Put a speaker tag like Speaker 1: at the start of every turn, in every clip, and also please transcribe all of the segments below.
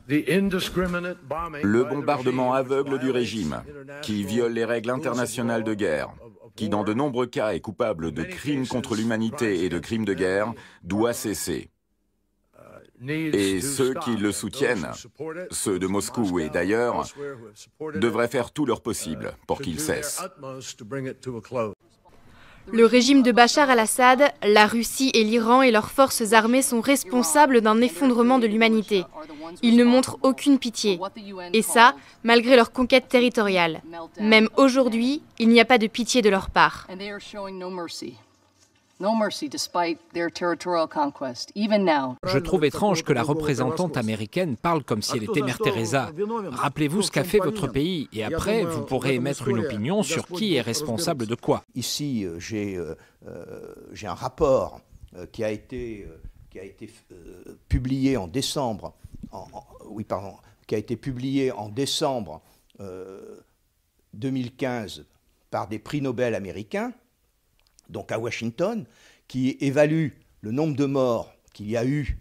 Speaker 1: Le bombardement aveugle du régime, qui viole les règles internationales de guerre, qui dans de nombreux cas est coupable de crimes contre l'humanité et de crimes de guerre, doit cesser. Et ceux qui le soutiennent, ceux de Moscou et d'ailleurs, devraient faire tout leur possible pour qu'il cesse.
Speaker 2: Le régime de Bachar al-Assad, la Russie et l'Iran et leurs forces armées sont responsables d'un effondrement de l'humanité. Ils ne montrent aucune pitié. Et ça, malgré leur conquête territoriale. Même aujourd'hui, il n'y a pas de pitié de leur part.
Speaker 3: Je trouve étrange que la représentante américaine parle comme si elle était Mère Teresa. Rappelez-vous ce qu'a fait votre pays et après, vous pourrez émettre une opinion sur qui est responsable de quoi.
Speaker 4: Ici, j'ai un rapport qui a été publié en décembre, qui a été publié en décembre 2015 par des prix Nobel américains, donc à Washington, qui évalue le nombre de morts qu'il y a eu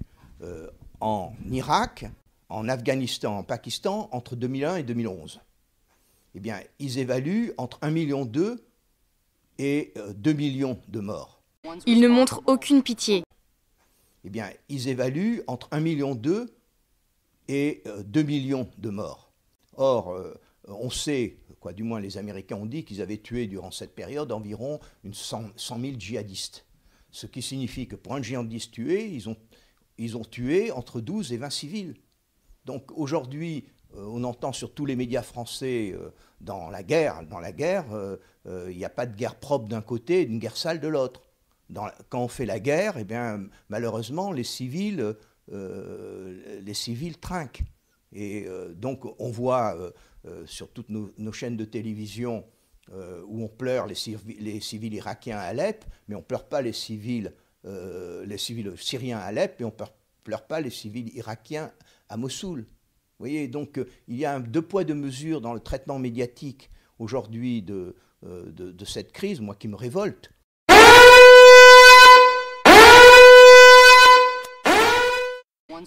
Speaker 4: en Irak, en Afghanistan, en Pakistan, entre 2001 et 2011. Eh bien, ils évaluent entre 1,2 million et 2 millions de morts.
Speaker 2: Ils ne montrent aucune pitié.
Speaker 4: Eh bien, ils évaluent entre 1,2 million et 2 millions de morts. Or, on sait, du moins les Américains ont dit qu'ils avaient tué durant cette période environ 100 000 djihadistes. Ce qui signifie que pour un djihadiste tué, ils ont tué entre 12 et 20 civils. Donc aujourd'hui, on entend sur tous les médias français dans la guerre, il n'y a pas de guerre propre d'un côté et d'une guerre sale de l'autre. Quand on fait la guerre, eh bien, malheureusement, les civils trinquent. Et donc on voit sur toutes nos chaînes de télévision où on pleure les civils irakiens à Alep, mais on ne pleure pas les civils syriens à Alep, et on ne pleure pas les civils irakiens à Mossoul. Vous voyez, donc il y a deux poids, deux mesures dans le traitement médiatique aujourd'hui de cette crise, moi qui me révolte.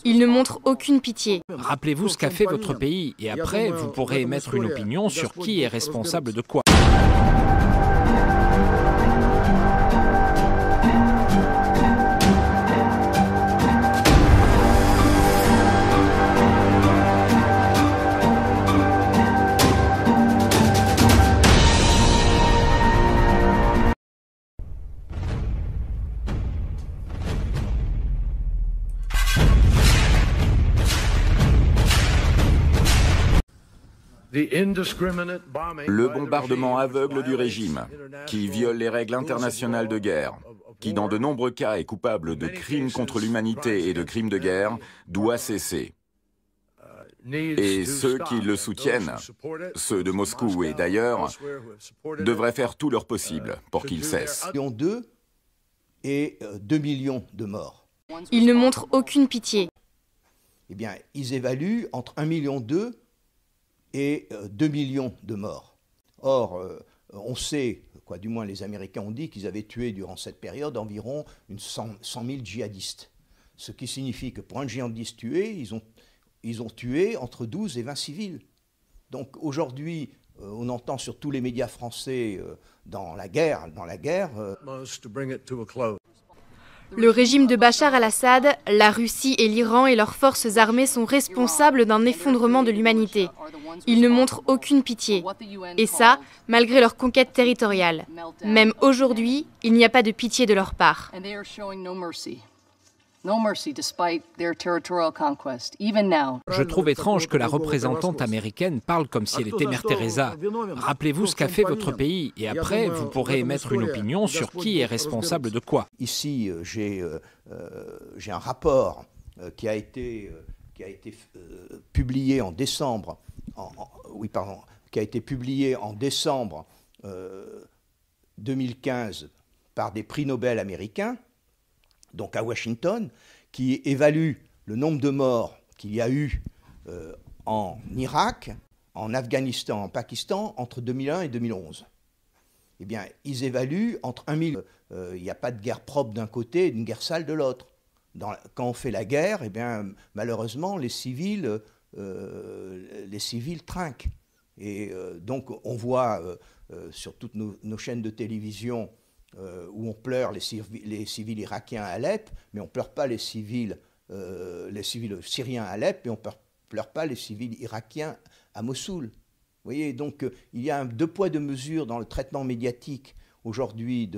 Speaker 2: Ils ne montrent aucune pitié.
Speaker 3: Rappelez-vous ce qu'a fait votre pays et après, vous pourrez émettre une opinion sur qui est responsable de quoi.
Speaker 1: Le bombardement aveugle du régime, qui viole les règles internationales de guerre, qui dans de nombreux cas est coupable de crimes contre l'humanité et de crimes de guerre, doit cesser. Et ceux qui le soutiennent, ceux de Moscou et d'ailleurs, devraient faire tout leur possible pour qu'il cesse.
Speaker 4: 1,2 million et 2 millions de morts.
Speaker 2: Ils ne montrent aucune pitié.
Speaker 4: Eh bien, ils évaluent entre 1,2 million et 2 millions de morts. Or, on sait, du moins les Américains ont dit qu'ils avaient tué durant cette période environ 100 000 djihadistes. Ce qui signifie que pour un djihadiste tué, ils ont tué entre 12 et 20 civils. Donc aujourd'hui, on entend sur tous les médias français dans la guerre.
Speaker 2: Le régime de Bachar al-Assad, la Russie et l'Iran et leurs forces armées sont responsables d'un effondrement de l'humanité. Ils ne montrent aucune pitié. Et ça, malgré leur conquête territoriale. Même aujourd'hui, il n'y a pas de pitié de leur part.
Speaker 3: Je trouve étrange que la représentante américaine parle comme si elle était Mère Teresa. Rappelez-vous ce qu'a fait votre pays et après, vous pourrez émettre une opinion sur qui est responsable de quoi.
Speaker 4: Ici, j'ai un rapport qui a été publié en décembre, qui a été publié en décembre 2015 par des prix Nobel américains, donc à Washington, qui évalue le nombre de morts qu'il y a eu en Irak, en Afghanistan, en Pakistan, entre 2001 et 2011. Eh bien, ils évaluent entre 1 million. Il n'y a pas de guerre propre d'un côté et d'une guerre sale de l'autre. Quand on fait la guerre, eh bien, malheureusement, les civils les civils trinquent. Et donc on voit sur toutes nos chaînes de télévision où on pleure les civils irakiens à Alep, mais on ne pleure pas les civils syriens à Alep, et on ne pleure pas les civils irakiens à Mossoul. Vous voyez, donc il y a un deux poids deux mesures dans le traitement médiatique aujourd'hui